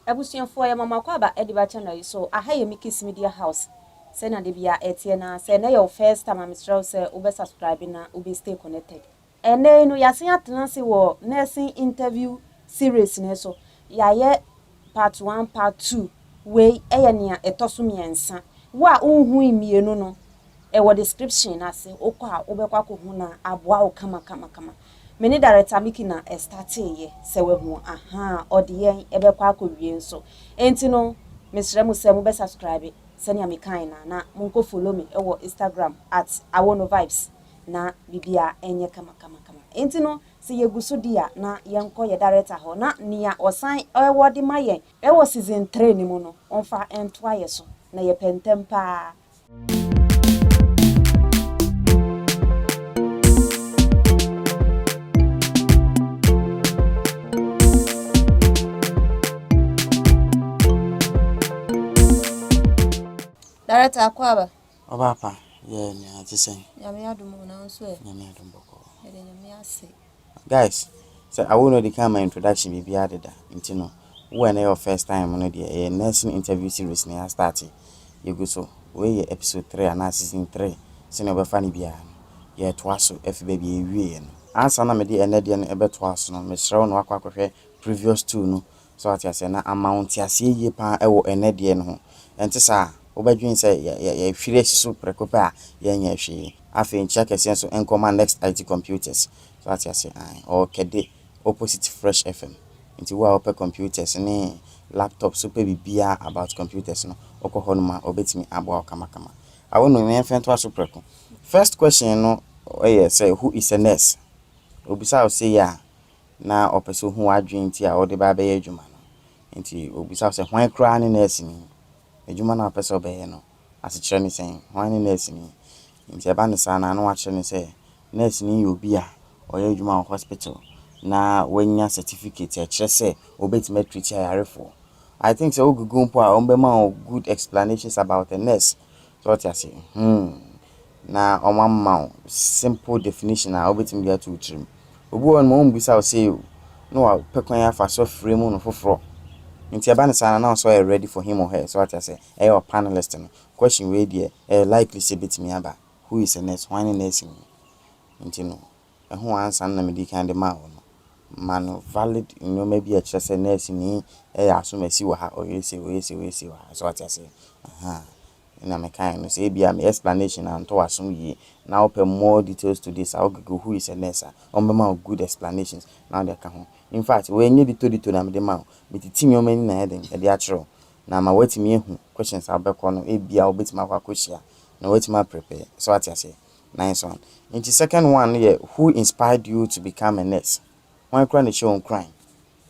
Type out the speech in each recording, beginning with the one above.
Ebusuafo ya mama kwa ba ediba channel so aha ye Micky's Media House. Say na de bia etie na say na your first time am sure say ube subscribe na ube stay connected. Ene no yasen atena se wo nursing interview series ne so. Ya ye part 1 part 2 we eye ne etoso miensa. Wo a unhu imienu no e wo description na se okwa obekwa ko na aboa o kama. Many director Micky na start ye se we hu aha ode yen ebekwa akowie nso enti no mesrɛ mu se mu be subscribe se ne amekan na munko follow me e wo Instagram @Awono vibes na bibia enye kama enti no se yeguso dia na yenko ye director ho na nia osan e wo de mayen e wo season 3 ni mu no onfa ento aye so na ye pentem pa. Director akwaba. Obapa, yeah, I just saying. Yami adumo na nso e. Yami adumboko. Yami ase. Guys, so I will know the kind of introduction be added. You know, when your first time on the nursing interview series near started, you go so we episode 3 and season 3. Sino be funny bia. Yeah, twaso if baby wie no. Answer na me de enede no ebe twaso no. Me srew no akwa previous 2 no. So ati ase na amount ase ye pa ewo enede no ho. Enti sa obadwin say ya hwire siso prekopa ya nya hwe afi check ese so enkoma next IT computers so ati ase or kede opposite fresh FM nti wa open computers ni laptop so pe bibia about computers no okoho no ma obetimi abo kama Awono me fento aso preko. First question no say who is a nurse? Obisa say ya na opeso hu adwin ti a ode ba be ya adwuma no nti obisa say hwan kra ne nurse ni ejuma na pese obeye no asechire ni sen hwan ni nurse ni nti eba ne sa na no achire ni say nurse ni obi a oye ejuma hospital na wanya certificate a chire say obetime treat yarefo. I think so ogugu mpo a ombema good explanations about a nurse so what you say na omamma simple definition a obetime bia to trim obi won mo mbisa say no a pekwan afa so frame no foforo. Nti abane sana now so are ready for him or her. So what I say, your panelist no question we there likely say betimi aba. Who is a nurse? Why nurse? Nti no. Who answer na me di kind ma no. Man valid maybe a just a nurse ni asumesi wa ha or we say wa. So what I say. Na me kind no say bia me explanation and to asum yi. Now open more details to this. I'll go who is a nurse. On good explanations. Now they can. In fact, when you did to na me the man, but the team you many na heading the actual. Na ma wait me questions abeko no e bia obetima kwa question. Na wait ma prepare. So what I say. Nice one. In the second one here, who inspired you to become a nurse? One cry the show on crime.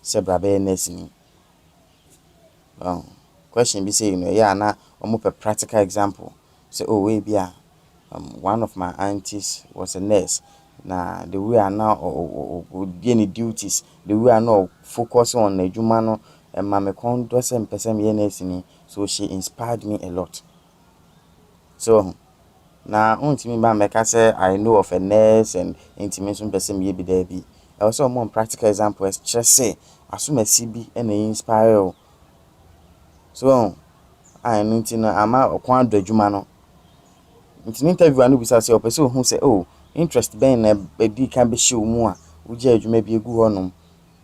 Say brabe nurse ni. Question be say yeah na omo per practical example. Say oh we bia one of my aunties was a nurse. Na the way I now or any duties, the way I now focus on the jumano and mama con doesn't person me so she inspired me a lot. So now unto me by make say I know of a nurse and intimation person me be there be. Also more practical example is just say assume a CB and inspire. So I know I'm out of the jumano. It's an interview and we say person who say oh interest ben na bedi kan be show mu a uji adwuma bi egu honom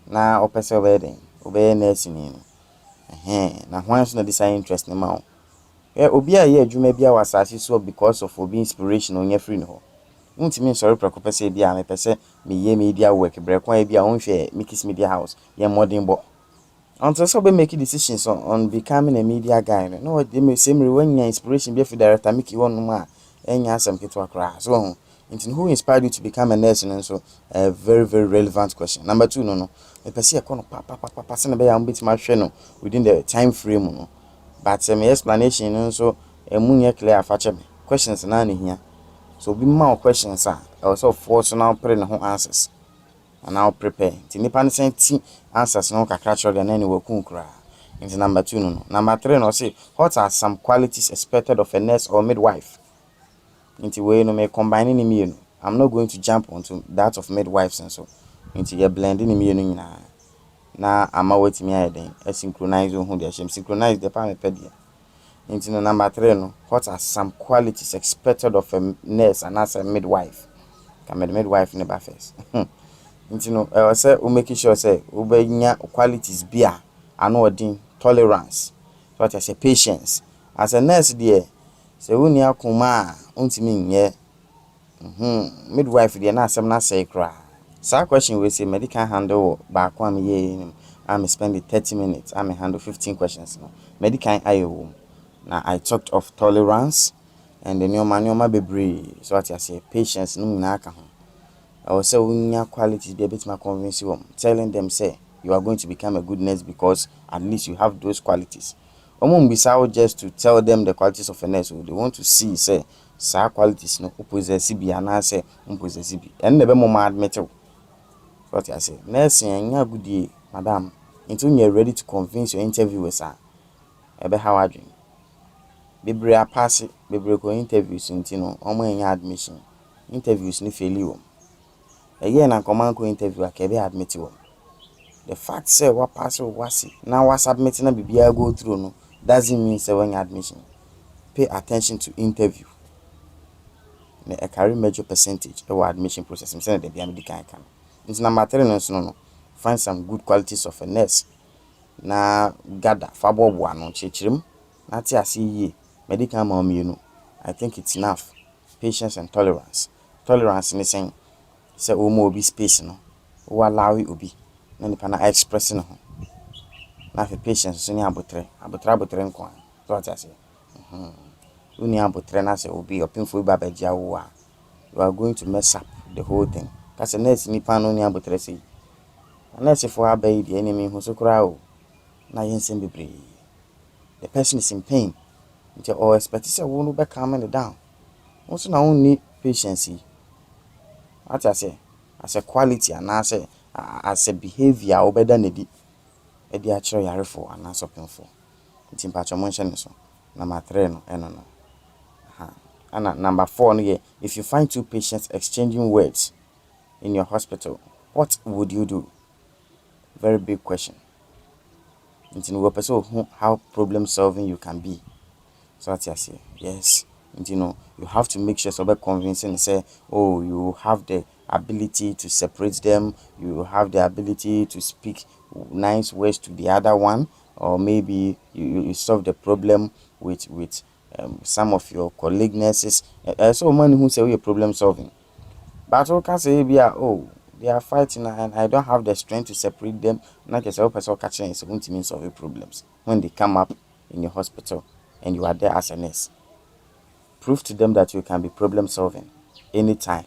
na opese obeden obeye nurse ni no na hwan so na this interest ni ma o obi a ye adwuma bi a wasase so because of obi inspiration onya free no ntimi sorry preko pese bi a me pese me ye media work brekwan bi a onhwe Micky's Media House ye modern bo until so be make decisions on becoming a media guy no dey me say me when inspiration be for director Micky wonum a enya asem keto akra so who inspired you to become a nurse? And so a very, very relevant question. Number 2, no. A person within the time frame, no. But my explanation, and so a munya clear feature questions and here. So be more questions, sir. Also force now pray no answers. And now prepare. Tinipan sent answers no catch than any will cry. Into number 2, no. Number 3, no say what are some qualities expected of a nurse or midwife? Into way no me combining immune. I'm not going to jump onto that of midwives and so into your blending immune. na ama wetimi ayeden synchronize who dey shem synchronize the pa pedia. Into number 3 no, what are some qualities expected of a nurse and as a midwife? Come the midwife never first. Into say we make sure say we qualities bia and tolerance. What I say patience. As a nurse there, say we nia kuma untimi nye midwife there na asem na say kra. So question we say medical handle back one year I'm spending 30 minutes. I'm handle 15 questions now. Medical ayo. Now I talked of tolerance and the nyoma bebre. So what I say patience no na ka ho. I will say we qualities be a bit more convince you. Telling them say you are going to become a good nurse because at least you have those qualities. Omo just to tell them the qualities of a nurse. They want to see say sa qualities no possess bi and say possess bi. And never more admit it. What I say nursing anya good day, madam, until you're ready to convince your interviewers ebe how I dream. Bebre pass bebre ko interviews ntino omo enya admission. Interviews ni fail you. A year na command ko interview akebe admit you. The fact say what pass or wasi now was submitting na bibia go through no doesn't mean say when admission. Pay attention to interview. A carry major percentage of admission process. I'm saying the medical can. It's number 3 no. Find some good qualities of a nurse. Na gather fabo no chichirim. Na ti asi medical mom you know. I think it's enough. Patience and tolerance. Tolerance in saying say omo obi space no. O allow obi. Na nipa na express no. Na for patience so ni abotre nko. So what I say. Uni abotre na say obi opinfo ba bajia wo you are going to mess up the whole thing. Cause the nurse nipa no ni abotre say. Nurse for abai the enemy who so kra o. Na yensen bebre. The person is in pain. Until all expect say we no be calming it down. Also na only patience. What I say as a quality and as a behavior obeda na di. E di achiro yare for and as open for. Nti mpacho mention so. Number 3 no no. And number 4 no, if you find 2 patients exchanging words in your hospital, what would you do? Very big question. How problem solving you can be. So what I say, yes. And you have to make sure so by convincing say, oh, you have the ability to separate them, you have the ability to speak nice words to the other one, or maybe you solve the problem with some of your colleague nurses. So many who say we are problem solving. But we can say they are fighting and I don't have the strength to separate them. Like I said, person catching is going to mean solving problems when they come up in your hospital and you are there as a nurse. Prove to them that you can be problem solving anytime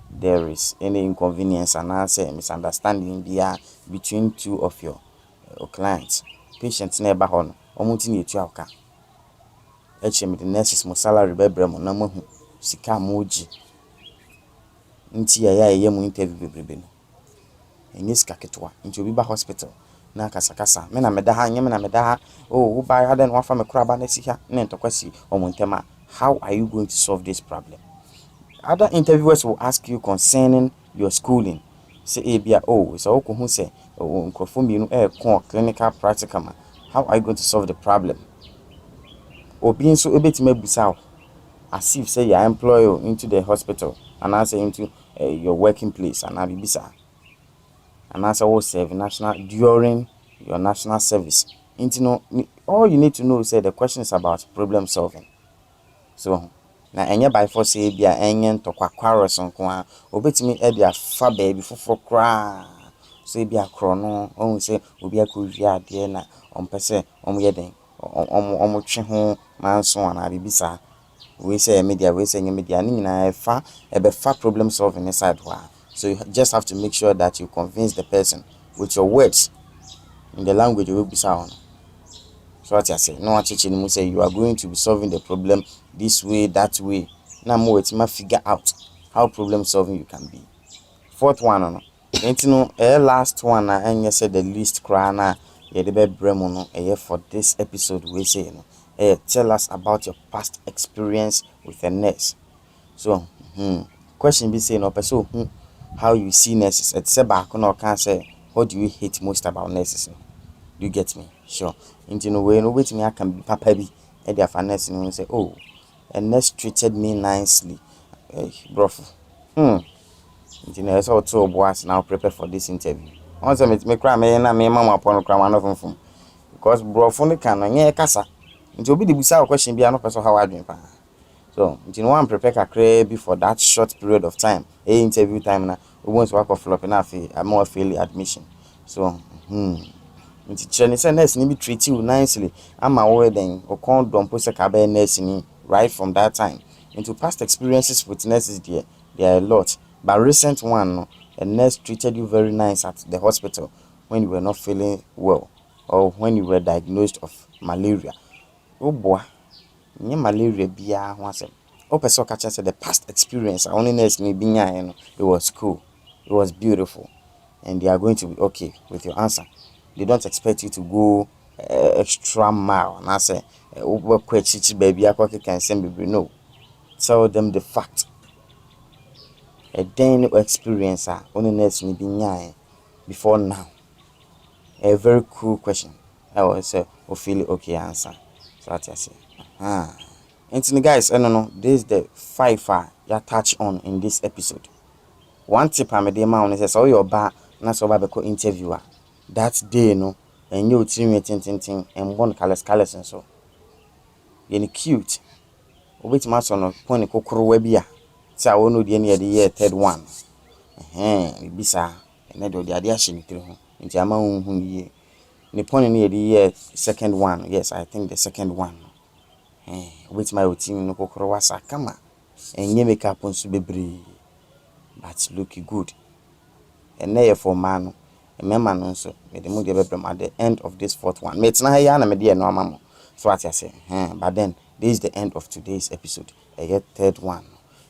there is any inconvenience and answer misunderstanding between 2 of your clients. Patients never on omuti ni etu aka. Eche the nurses mo salary bebre mo na mahu sika moji. Nti ya mu interview bebrebe no. Enye sika ketwa. Nti obi ba hospital na kasakasa. Me na meda ha, nye me na meda ha. Oh, wo ba ya den wa fa me kura ba na si ha. Na ntokwasi omuntema. How are you going to solve this problem? Other interviewers will ask you concerning your schooling. Say ebia so ko hu say nkrofo mi no clinical practical. How are you going to solve the problem? Obi so ebetima busa as if say you are employed into the hospital and answer into your working place and abibisa. And answer will serve national during your national service. All you need to know is say the question is about problem solving. So na enye by force say bia enye ntokwa quarrels nko a obetimi e bia fa baby fofo kra so bia kro no ohun say obi akowi ade na ompese omyeden omotwe ho manso ana bibisa we say media ni nyina fa fa problem solving inside wa. So you just have to make sure that you convince the person with your words in the language you will be sound. So what I say, no one teaching you say you are going to be solving the problem this way, that way. Now more it's my figure out how problem solving you can be. 4th one no. Last one and you said the least crana the bremono for this episode we say tell us about your past experience with a nurse. So question be saying person how you see nurses at seba no can say what do you hate most about nurses? Do you get me? Sure. Into no way, no way to me, I can be papa be. And they are nurse and say, oh, a nurse treated me nicely. Hey, bro. Into no, so two boys now prepare for this interview. Once I me cry, me and me mama upon cry one from because bro, phone can on casa. Into be the bizarre question be another person how I do. So, you know, I'm prepared to before that short period of time. A interview time na we want to work off flop enough a more fairly admission. So, nti kyerɛ sɛ nurse ni be treat you nicely. I'm aware then or con don't put a cabe nurse ni right from that time. Into past experiences with nurses there are a lot. But recent one, no, a nurse treated you very nice at the hospital when you were not feeling well or when you were diagnosed of malaria. Oh boy, nye malaria biya ho asem. O person catch say the past experience only nurse ni binya no, it was cool. It was beautiful. And they are going to be okay with your answer. They don't expect you to go extra mile. And I say, baby, I can send baby. No. Tell them the fact. A day experience only nurse ni binya before now. A very cool question. I will say, feel okay answer. So what I say. And guys, I don't know. This is the 5 you touch on in this episode. One tip I'm a day man is all your bar, not so bad interviewer. That day, no, and you treat me ting and one colors and so. You're cute. Wait, my son, point a cockroach webia. So I won't know the end of the year, third one. Bisa, and I do the idea she through into a man who ye. Nippon near the year, second one. Yes, I think the second one. Wait, my routine no cockroach, come on. And you make up on Subebri. But looking good. And there for man. Remember, no, so the mood at the end of this fourth one. Mates, na ya na me dear no mama. So what I say, but then this is the end of today's episode. I get third one.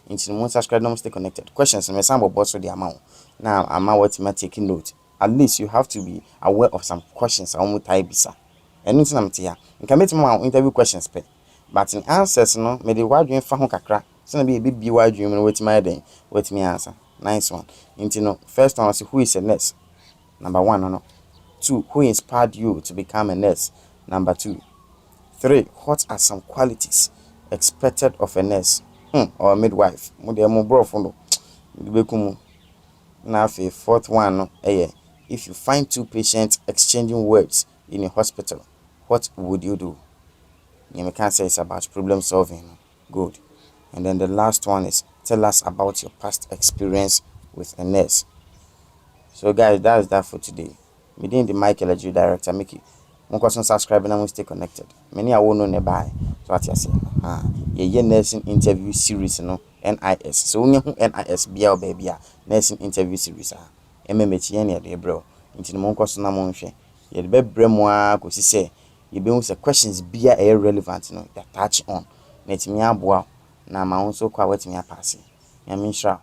Into the most subscribe, don't stay connected. Questions, me some boss the amount. Now I'm what you taking note. At least you have to be aware of some questions. I won't type bisa. And nothing I'm here. You can make my interview questions, but in answers, no, me the wide dream for kakra. So be a bit be wide dream and wait my day. Wait me answer. Nice one. Into no first one, who is a nurse? Number 1, no. 2, who inspired you to become a nurse? Number 2. 3, what are some qualities expected of a nurse or a midwife? Now, fourth one, no. If you find 2 patients exchanging words in a hospital, what would you do? You can't say it's about problem solving. Good. And then the last one is tell us about your past experience with a nurse. So guys, that's that for today. Me the Michael director Micky. Don't subscribe and stay connected. Many Awono nearby. So what you say? Ye nursing interview series, no NIS. So when you NIS BL baby nursing interview series MMH near the bro. Into the monkoso na monhwe. Ye be bremwa ko si say ye be say questions be relevant, that touch on. Net me aboa na ma won so kwa wetimi apase. Ya me sure.